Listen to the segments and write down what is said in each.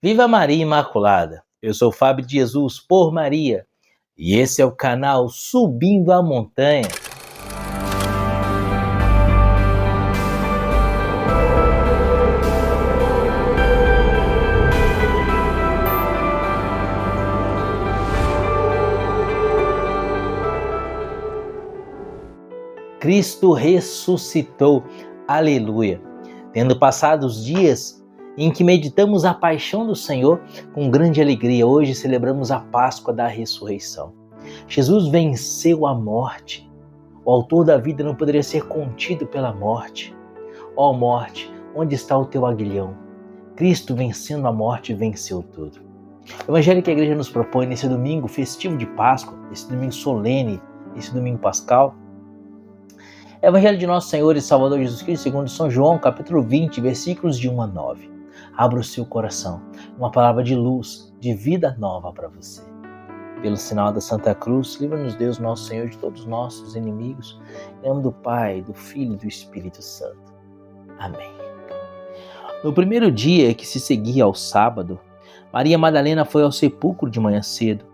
Viva Maria Imaculada! Eu sou Fábio de Jesus por Maria e esse é o canal Subindo a Montanha. Cristo ressuscitou, aleluia! Tendo passado os dias em que meditamos a paixão do Senhor, com grande alegria, hoje celebramos a Páscoa da ressurreição. Jesus venceu a morte. O autor da vida não poderia ser contido pela morte. Ó morte, onde está o teu aguilhão? Cristo, vencendo a morte, venceu tudo. O evangelho que a igreja nos propõe nesse domingo festivo de Páscoa, esse domingo solene, esse domingo pascal, é o evangelho de nosso Senhor e Salvador Jesus Cristo, segundo São João, capítulo 20, versículos de 1 a 9. Abra o seu coração, uma palavra de luz, de vida nova para você. Pelo sinal da Santa Cruz, livra-nos Deus, nosso Senhor, de todos os nossos inimigos. Em nome do Pai, do Filho e do Espírito Santo. Amém. No primeiro dia que se seguia ao sábado, Maria Madalena foi ao sepulcro de manhã cedo,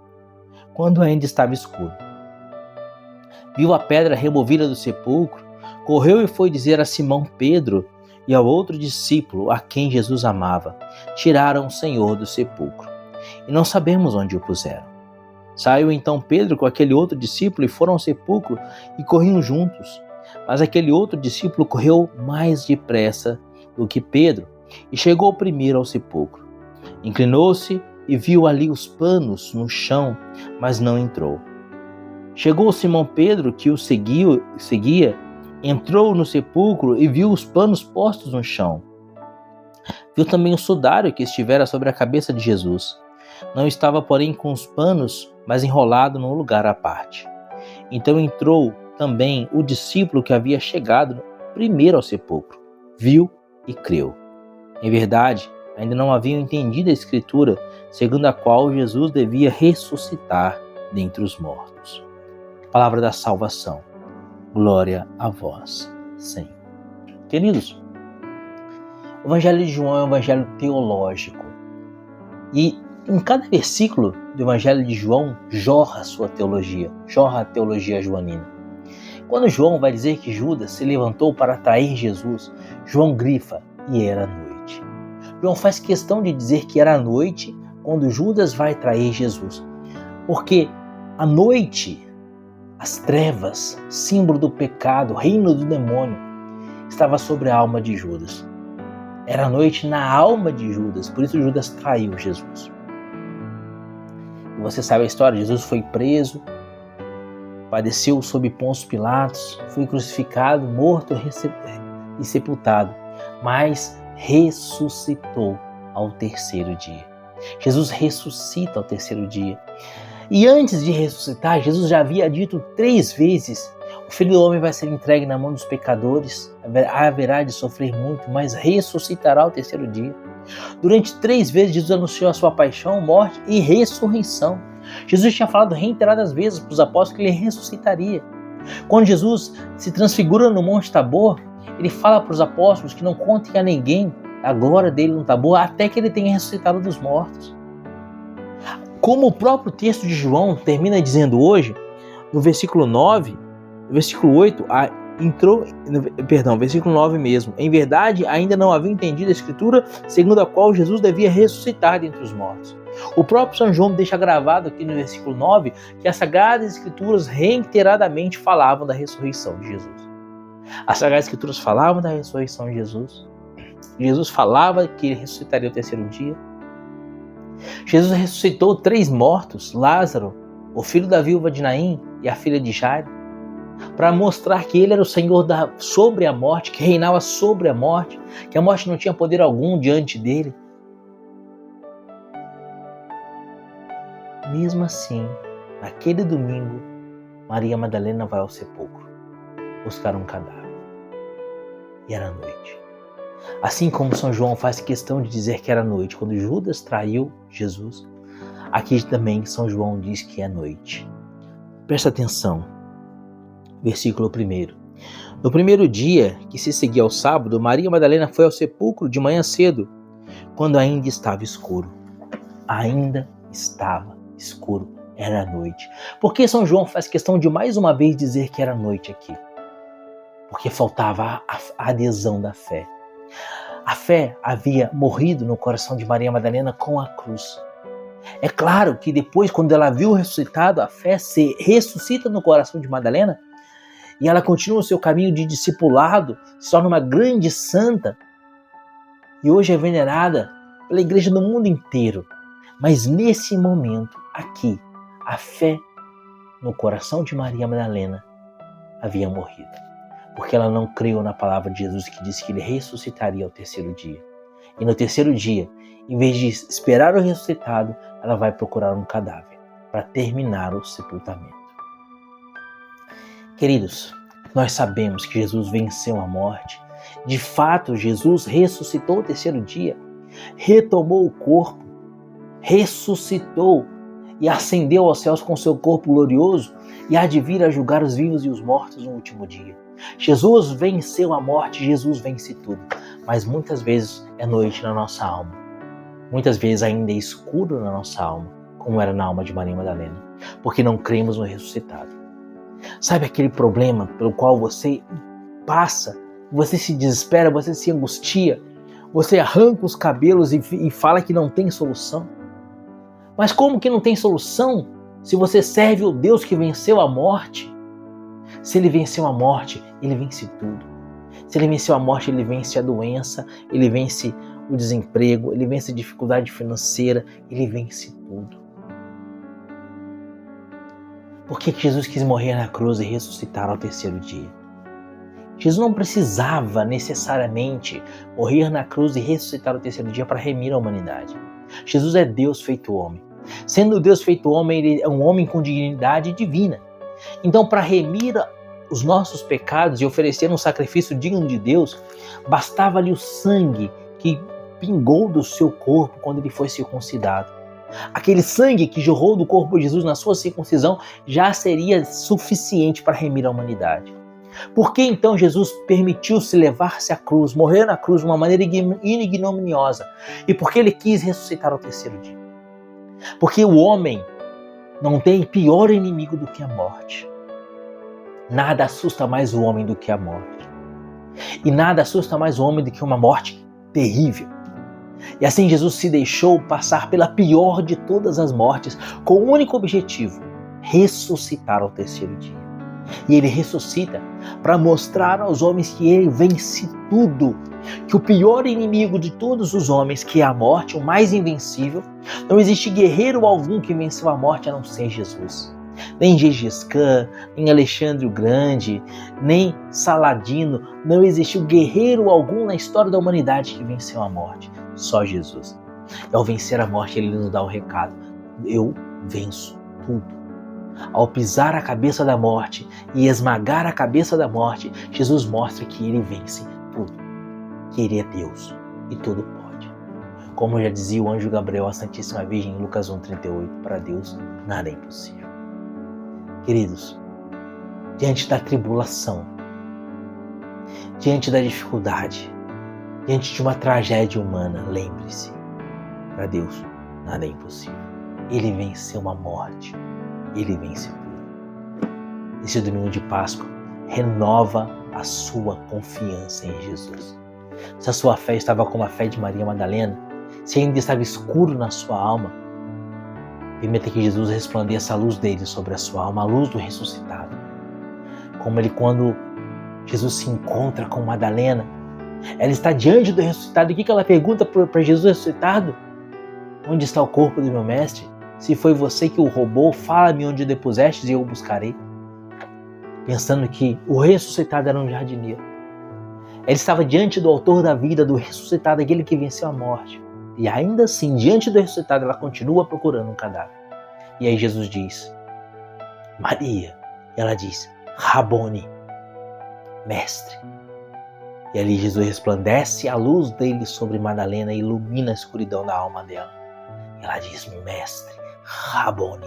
quando ainda estava escuro. Viu a pedra removida do sepulcro, correu e foi dizer a Simão Pedro e ao outro discípulo a quem Jesus amava: tiraram o Senhor do sepulcro, e não sabemos onde o puseram. Saiu então Pedro com aquele outro discípulo e foram ao sepulcro e corriam juntos. Mas aquele outro discípulo correu mais depressa do que Pedro e chegou primeiro ao sepulcro. Inclinou-se e viu ali os panos no chão, mas não entrou. Chegou Simão Pedro, que o seguia, entrou no sepulcro e viu os panos postos no chão. Viu também o sudário que estivera sobre a cabeça de Jesus. Não estava, porém, com os panos, mas enrolado num lugar à parte. Então entrou também o discípulo que havia chegado primeiro ao sepulcro. Viu e creu. Em verdade, ainda não haviam entendido a Escritura, segundo a qual Jesus devia ressuscitar dentre os mortos. Palavra da salvação. Glória a vós, Senhor. Queridos, o Evangelho de João é um evangelho teológico. E em cada versículo do Evangelho de João jorra a sua teologia, jorra a teologia joanina. Quando João vai dizer que Judas se levantou para atrair Jesus, João grifa: e era noite. João faz questão de dizer que era noite quando Judas vai trair Jesus. Porque a noite, as trevas, símbolo do pecado, reino do demônio, estava sobre a alma de Judas. Era noite na alma de Judas, por isso Judas traiu Jesus. E você sabe a história, Jesus foi preso, padeceu sob Pôncio Pilatos, foi crucificado, morto e sepultado, mas ressuscitou ao terceiro dia. Jesus ressuscita ao terceiro dia. E antes de ressuscitar, Jesus já havia dito 3 vezes: o Filho do Homem vai ser entregue na mão dos pecadores, haverá de sofrer muito, mas ressuscitará ao terceiro dia. Durante 3 vezes, Jesus anunciou a sua paixão, morte e ressurreição. Jesus tinha falado reiteradas vezes para os apóstolos que ele ressuscitaria. Quando Jesus se transfigura no Monte Tabor, ele fala para os apóstolos que não contem a ninguém a glória dele no Tabor, até que ele tenha ressuscitado dos mortos. Como o próprio texto de João termina dizendo hoje, no versículo 9, no versículo 8, versículo 9 mesmo: em verdade, ainda não havia entendido a Escritura, segundo a qual Jesus devia ressuscitar dentre os mortos. O próprio São João deixa gravado aqui no versículo 9 que as Sagradas Escrituras reiteradamente falavam da ressurreição de Jesus. As Sagradas Escrituras falavam da ressurreição de Jesus. Jesus falava que ele ressuscitaria ao terceiro dia. Jesus ressuscitou 3 mortos: Lázaro, o filho da viúva de Naim e a filha de Jairo, para mostrar que ele era o Senhor sobre a morte, que reinava sobre a morte, que a morte não tinha poder algum diante dele. Mesmo assim, naquele domingo, Maria Madalena vai ao sepulcro buscar um cadáver. E era noite. Assim como São João faz questão de dizer que era noite quando Judas traiu Jesus, aqui também São João diz que é noite. Presta atenção. Versículo 1. No primeiro dia que se seguia ao sábado, Maria Madalena foi ao sepulcro de manhã cedo, quando ainda estava escuro. Ainda estava escuro, era noite. Por que São João faz questão de mais uma vez dizer que era noite aqui? Porque faltava a adesão da fé. A fé havia morrido no coração de Maria Madalena com a cruz. É claro que depois, quando ela viu o ressuscitado, a fé se ressuscita no coração de Madalena e ela continua o seu caminho de discipulado, se torna uma grande santa e hoje é venerada pela igreja do mundo inteiro. Mas nesse momento aqui, a fé no coração de Maria Madalena havia morrido, porque ela não creu na palavra de Jesus que disse que ele ressuscitaria ao terceiro dia. E no terceiro dia, em vez de esperar o ressuscitado, ela vai procurar um cadáver para terminar o sepultamento. Queridos, nós sabemos que Jesus venceu a morte. De fato, Jesus ressuscitou ao terceiro dia, retomou o corpo, ressuscitou e ascendeu aos céus com seu corpo glorioso e há de vir a julgar os vivos e os mortos no último dia. Jesus venceu a morte, Jesus vence tudo. Mas muitas vezes é noite na nossa alma. Muitas vezes ainda é escuro na nossa alma, como era na alma de Maria Madalena, porque não cremos no ressuscitado. Sabe aquele problema pelo qual você passa, você se desespera, você se angustia, você arranca os cabelos e fala que não tem solução? Mas como que não tem solução se você serve o Deus que venceu a morte? Se ele venceu a morte, ele vence tudo. Se ele venceu a morte, ele vence a doença, ele vence o desemprego, ele vence a dificuldade financeira, ele vence tudo. Por que Jesus quis morrer na cruz e ressuscitar ao terceiro dia? Jesus não precisava necessariamente morrer na cruz e ressuscitar ao terceiro dia para remir a humanidade. Jesus é Deus feito homem. Sendo Deus feito homem, ele é um homem com dignidade divina. Então, para remir os nossos pecados e oferecer um sacrifício digno de Deus, bastava-lhe o sangue que pingou do seu corpo quando ele foi circuncidado. Aquele sangue que jorrou do corpo de Jesus na sua circuncisão já seria suficiente para remir a humanidade. Por que então Jesus permitiu-se levar-se à cruz, morrer na cruz de uma maneira ignominiosa? E por que ele quis ressuscitar ao terceiro dia? Porque o homem não tem pior inimigo do que a morte. Nada assusta mais o homem do que a morte. E nada assusta mais o homem do que uma morte terrível. E assim Jesus se deixou passar pela pior de todas as mortes, com o único objetivo: ressuscitar ao terceiro dia. E ele ressuscita para mostrar aos homens que ele vence tudo, que o pior inimigo de todos os homens, que é a morte, o mais invencível, não existe guerreiro algum que venceu a morte a não ser Jesus. Nem Gengis Khan, nem Alexandre o Grande, nem Saladino, não existiu guerreiro algum na história da humanidade que venceu a morte. Só Jesus. E ao vencer a morte, ele nos dá o recado: eu venço tudo. Ao pisar a cabeça da morte e esmagar a cabeça da morte, Jesus mostra que ele vence tudo. Que ele é Deus e tudo pode. Como já dizia o anjo Gabriel à Santíssima Virgem em Lucas 1,38, para Deus nada é impossível. Queridos, diante da tribulação, diante da dificuldade, diante de uma tragédia humana, lembre-se, para Deus nada é impossível. Ele venceu a morte, ele vence tudo. Esse domingo de Páscoa, renova a sua confiança em Jesus. Se a sua fé estava como a fé de Maria Madalena, se ainda estava escuro na sua alma, permita que Jesus resplandeça a luz dele sobre a sua alma, a luz do ressuscitado. Como ele, quando Jesus se encontra com Madalena, ela está diante do ressuscitado. E o que ela pergunta para Jesus ressuscitado? Onde está o corpo do meu mestre? Se foi você que o roubou, fala-me onde o depusestes e eu o buscarei. Pensando que o ressuscitado era um jardineiro. Ela estava diante do autor da vida, do ressuscitado, aquele que venceu a morte. E ainda assim, diante do ressuscitado, ela continua procurando um cadáver. E aí Jesus diz: Maria. E ela diz: Rabone, mestre. E ali Jesus resplandece a luz dele sobre Madalena e ilumina a escuridão da alma dela. E ela diz: mestre, Rabone.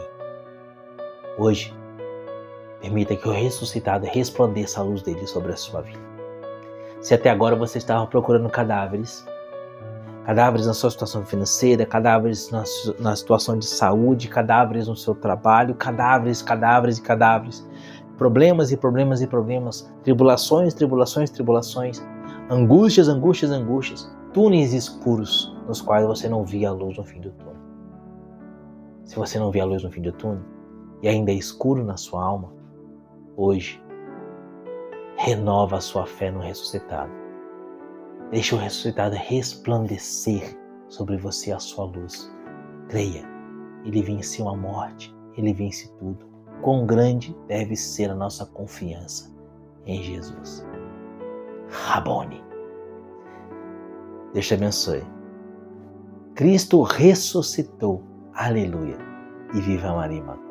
Hoje, permita que o ressuscitado resplandeça a luz dele sobre a sua vida. Se até agora você estava procurando cadáveres cadáveres na sua situação financeira, cadáveres na situação de saúde, cadáveres no seu trabalho, cadáveres, problemas e problemas e problemas, tribulações, tribulações, tribulações, angústias, angústias, angústias, túneis escuros nos quais você não via a luz no fim do túnel. Se você não vê a luz no fim do túnel e ainda é escuro na sua alma, hoje, renova a sua fé no ressuscitado. Deixa o ressuscitado resplandecer sobre você a sua luz. Creia, ele venceu a morte, ele vence tudo. Quão grande deve ser a nossa confiança em Jesus. Rabone. Deus te abençoe. Cristo ressuscitou. Aleluia. E viva Maria Imaculada.